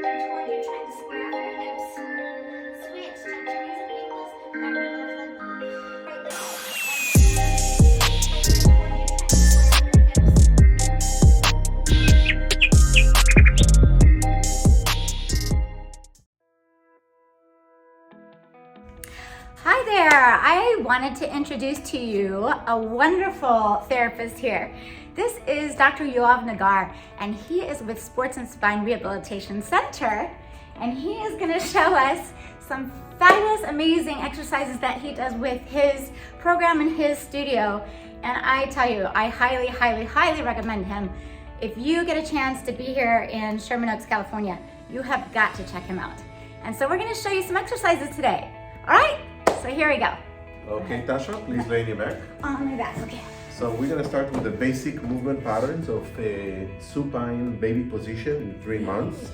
control. You're trying to square off your hips. Switch. Touch your knees and ankles. Back to the left leg. Hi there, I wanted to introduce to you a wonderful therapist here. This is Dr. Yoav Nagar, and he is with Sports and Spine Rehabilitation Center, and he is going to show us some fabulous, amazing exercises that he does with his program in his studio. And I tell you, I highly, highly, highly recommend him. If you get a chance to be here in Sherman Oaks, California, you have got to check him out. And so we're going to show you some exercises today. All right? So here we go. Okay, Tasha, please lay on your back. On my back, okay. So we're going to start with the basic movement patterns of a supine baby position in 3 months.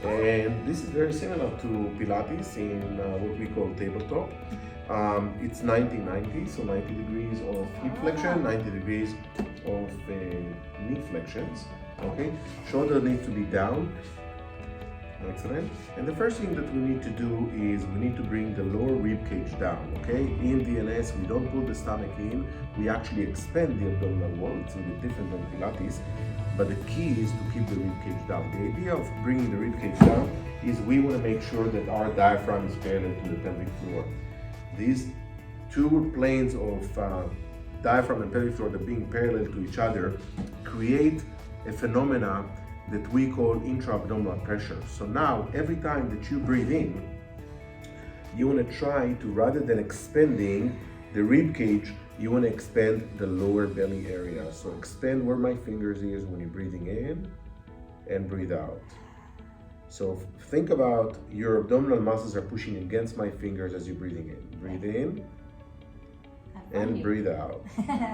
And this is very similar to Pilates in what we call tabletop. It's 90-90, so 90 degrees of hip flexion, 90 degrees of knee flexions. Okay, shoulder needs to be down. Excellent. And the first thing that we need to do is we need to bring the lower rib cage down, okay? In DNS, we don't pull the stomach in, we actually expand the abdominal wall. It's a bit different than Pilates, but the key is to keep the rib cage down. The idea of bringing the rib cage down is we want to make sure that our diaphragm is parallel to the pelvic floor. These two planes of diaphragm and pelvic floor that being parallel to each other create a phenomena that we call intra-abdominal pressure. So now, every time that you breathe in, you want to try to, rather than expanding the rib cage, you want to expand the lower belly area. So expand where my fingers is when you're breathing in and breathe out. So think about your abdominal muscles are pushing against my fingers as you're breathing in. Breathe in and breathe out.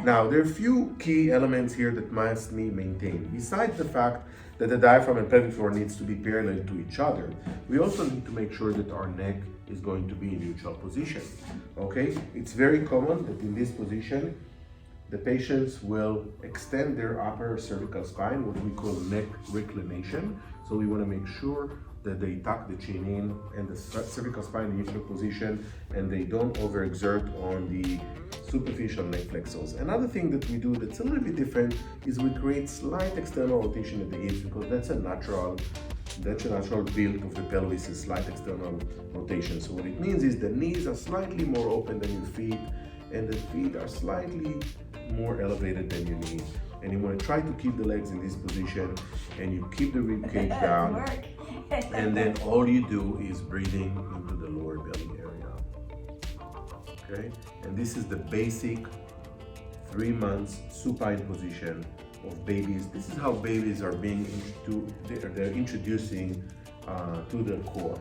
Now, there are a few key elements here that must be maintained. Besides the fact that the diaphragm and pelvic floor needs to be parallel to each other, we also need to make sure that our neck is going to be in neutral position. Okay? It's very common that in this position, the patients will extend their upper cervical spine, what we call neck reclination. So we want to make sure that they tuck the chin in and the cervical spine in neutral position, and they don't overexert on the superficial neck flexors. Another thing that we do that's a little bit different is we create slight external rotation at the hips, because that's a natural build of the pelvis, is slight external rotation. So what it means is the knees are slightly more open than your feet, and the feet are slightly more elevated than your knees. And you want to try to keep the legs in this position, and you keep the rib cage down. And then all you do is breathing into the lower belly area. Okay? And this is the basic 3 months supine position of babies. This is how babies are being they're introducing to the core.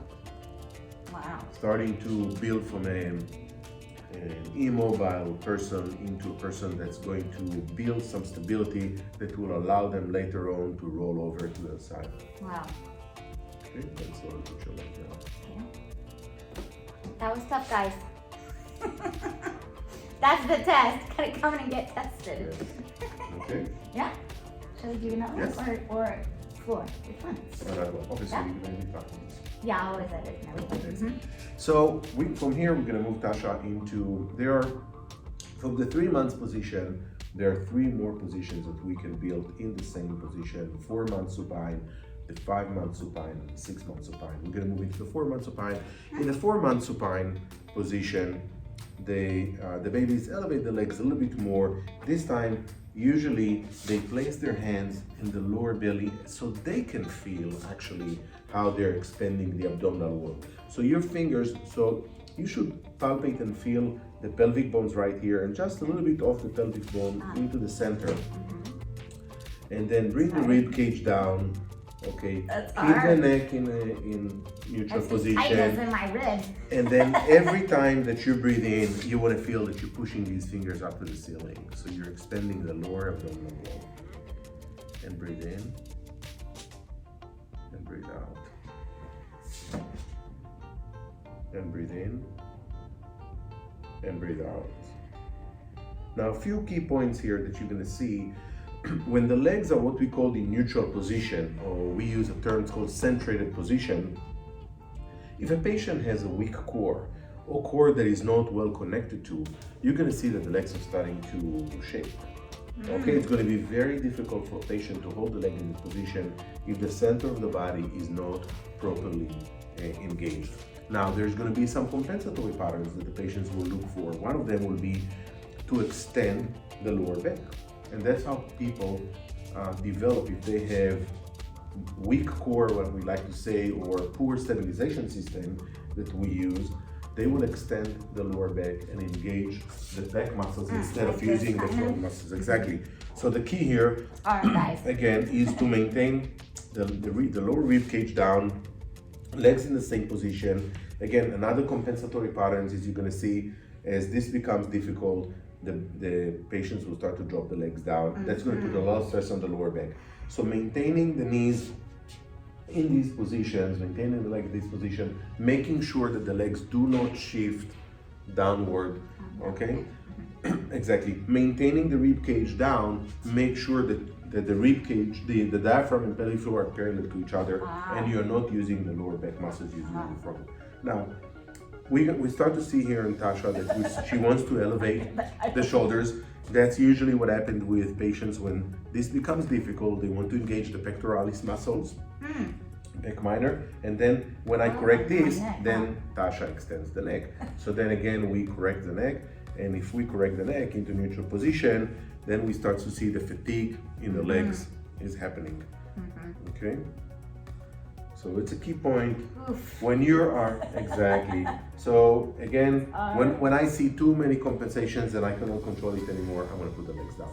Wow. Starting to build from an immobile person into a person that's going to build some stability that will allow them later on to roll over to the side. Wow. Okay, that's all put your leg down. Okay. That was tough, guys. That's the test. Gotta come in and get tested. Yes. Okay. Yeah? Shall we do another Yes. one or floor? Which one? Obviously, Yeah. you're going to be talking this. Yeah, I always edit and everything. Okay. So from here, we're going to move Tasha into, from the 3 months position, there are 3 more positions that we can build in the same position: 4 months supine, the 5 month supine, and the 6 month supine. We're going to move into the 4 month supine. In the 4 month supine position, the babies elevate the legs a little bit more. This time, usually they place their hands in the lower belly so they can feel actually how they're expanding the abdominal wall. So your fingers, so you should palpate and feel the pelvic bones right here, and just a little bit off the pelvic bone into the center. And then bring the rib cage down. Okay, keep the neck in neutral position. In my ribs. And then every time that you breathe in, you want to feel that you're pushing these fingers up to the ceiling. So you're expanding the lower abdominal wall. And breathe in. And breathe out. And breathe in. And breathe out. Now, a few key points here that you're going to see when the legs are what we call the neutral position, or we use a term called centrated position, if a patient has a weak core or core that is not well connected to, you're going to see that the legs are starting to shake. Okay, it's going to be very difficult for a patient to hold the leg in this position if the center of the body is not properly engaged. Now, there's going to be some compensatory patterns that the patients will look for. One of them will be to extend the lower back. And that's how people develop if they have weak core, what we like to say, or poor stabilization system that we use. They will extend the lower back and engage the back muscles instead of using the front muscles. Exactly. So the key here, again, is to maintain the lower rib cage down, legs in the same position. Again, another compensatory patterns is you're going to see as this becomes difficult, the patients will start to drop the legs down. That's going to put a lot of stress on the lower back. So maintaining the knees in these positions, maintaining the leg in this position, making sure that the legs do not shift downward, okay? Exactly. Maintaining the rib cage down, make sure that the rib cage, the diaphragm and pelvic floor are parallel to each other, and you're not using the lower back muscles using the front. Now, we start to see here in Tosha that she wants to elevate the shoulders. That's usually what happens with patients when this becomes difficult. They want to engage the pectoralis muscles, back minor, and then when I correct this, then Tosha extends the neck. So then again, we correct the neck, and if we correct the neck into neutral position, then we start to see the fatigue in the legs is happening. Okay? So it's a key point when you are, exactly. So again, when I see too many compensations and I cannot control it anymore, I'm gonna put the legs down.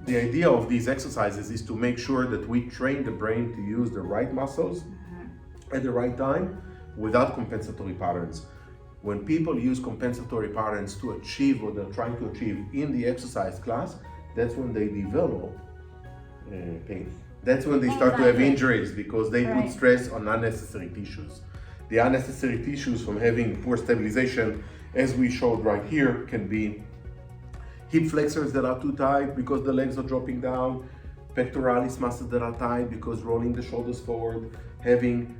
The idea of these exercises is to make sure that we train the brain to use the right muscles at the right time without compensatory patterns. When people use compensatory patterns to achieve what they're trying to achieve in the exercise class, that's when they develop pain. That's when they start to have injuries because they put stress on unnecessary tissues. The unnecessary tissues from having poor stabilization, as we showed right here, can be hip flexors that are too tight because the legs are dropping down, pectoralis muscles that are tight because rolling the shoulders forward, having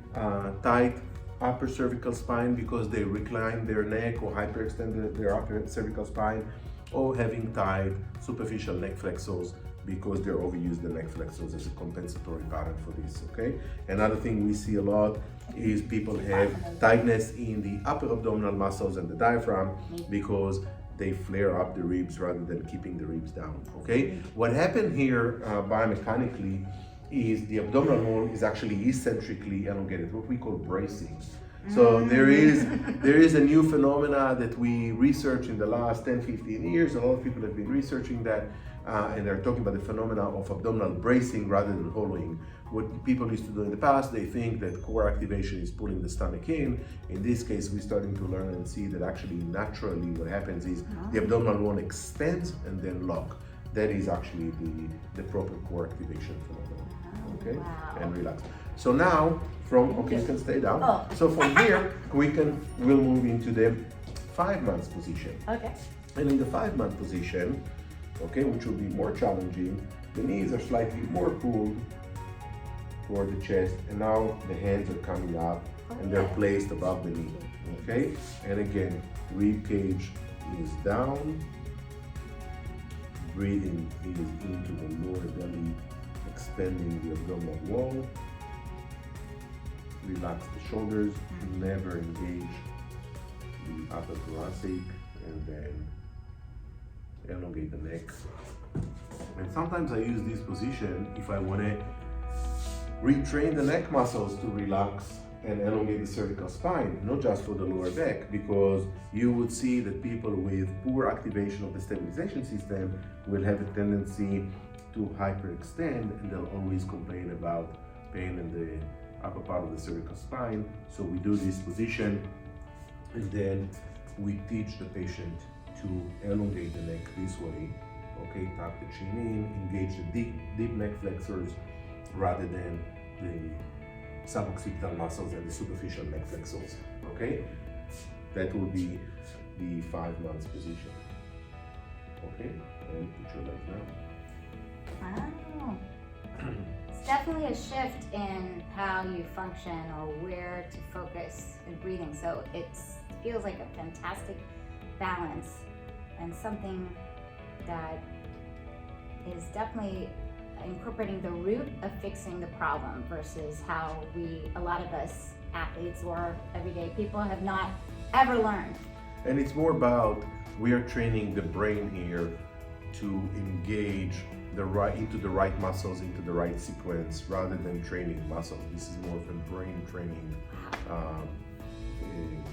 tight upper cervical spine because they recline their neck or hyperextend their upper cervical spine, or having tight superficial neck flexors because they're overused the neck flexors as a compensatory pattern for this, okay? Another thing we see a lot is people have tightness in the upper abdominal muscles and the diaphragm because they flare up the ribs rather than keeping the ribs down, okay? What happened here biomechanically is the abdominal wall is actually eccentrically elongated, what we call bracing. So there is a new phenomena that we researched in the last 10, 15 years. A lot of people have been researching that and they're talking about the phenomena of abdominal bracing rather than hollowing. What people used to do in the past, they think that core activation is pulling the stomach in. In this case, we're starting to learn and see that actually naturally what happens is the abdominal wall expands and then lock. That is actually the proper core activation phenomenon, okay? And relax. So now, you can stay down. So from here, we'll move into the 5 months position. Okay. And in the 5 month position, okay, which will be more challenging, the knees are slightly more pulled toward the chest, and now the hands are coming up and they're placed above the knee, okay? And again, rib cage is down, breathing is into the lower belly, expanding the abdominal wall. Relax the shoulders, never engage the upper thoracic, and then elongate the neck. And sometimes I use this position if I want to retrain the neck muscles to relax and elongate the cervical spine, not just for the lower back, because you would see that people with poor activation of the stabilization system will have a tendency to hyperextend, and they'll always complain about pain in the upper part of the cervical spine. So we do this position, and then we teach the patient to elongate the neck this way, okay? Tuck the chin in, engage the deep neck flexors rather than the suboccipital muscles and the superficial neck flexors, okay? That will be the 5 months position. Okay, and put your legs down. Wow. It's definitely a shift in how you function or where to focus in breathing. So it feels like a fantastic balance and something that is definitely incorporating the root of fixing the problem versus how a lot of us athletes or everyday people have not ever learned. And it's more about, we are training the brain here to engage into the right muscles, into the right sequence, rather than training muscles. This is more of a brain training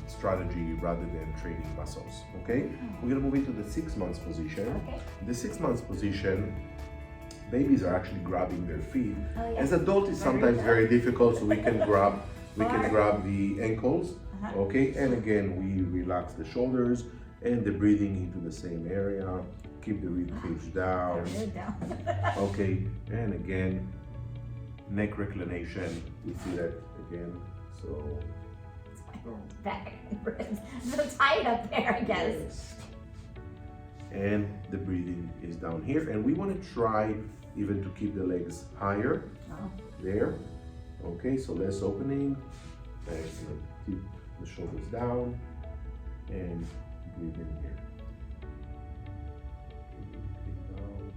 strategy rather than training muscles. Okay, we're gonna move into the 6 months position. Okay. The 6 months position, babies are actually grabbing their feet. Oh, yeah. As adults, it's sometimes very difficult, so we can grab the ankles. Okay, and again, we relax the shoulders and the breathing into the same area. Keep the rib cage down. Okay, and again, neck reclination. We see that again. So back ribs so tight up there, I guess. yes. And the breathing is down here, and we want to try even to keep the legs higher. There. Okay, so less opening. Excellent. Keep the shoulders down and breathe in here. Breathe down.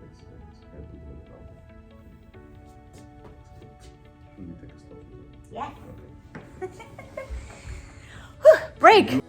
Excellent. And put them down. Should we take a stop? Yeah. Okay. Break.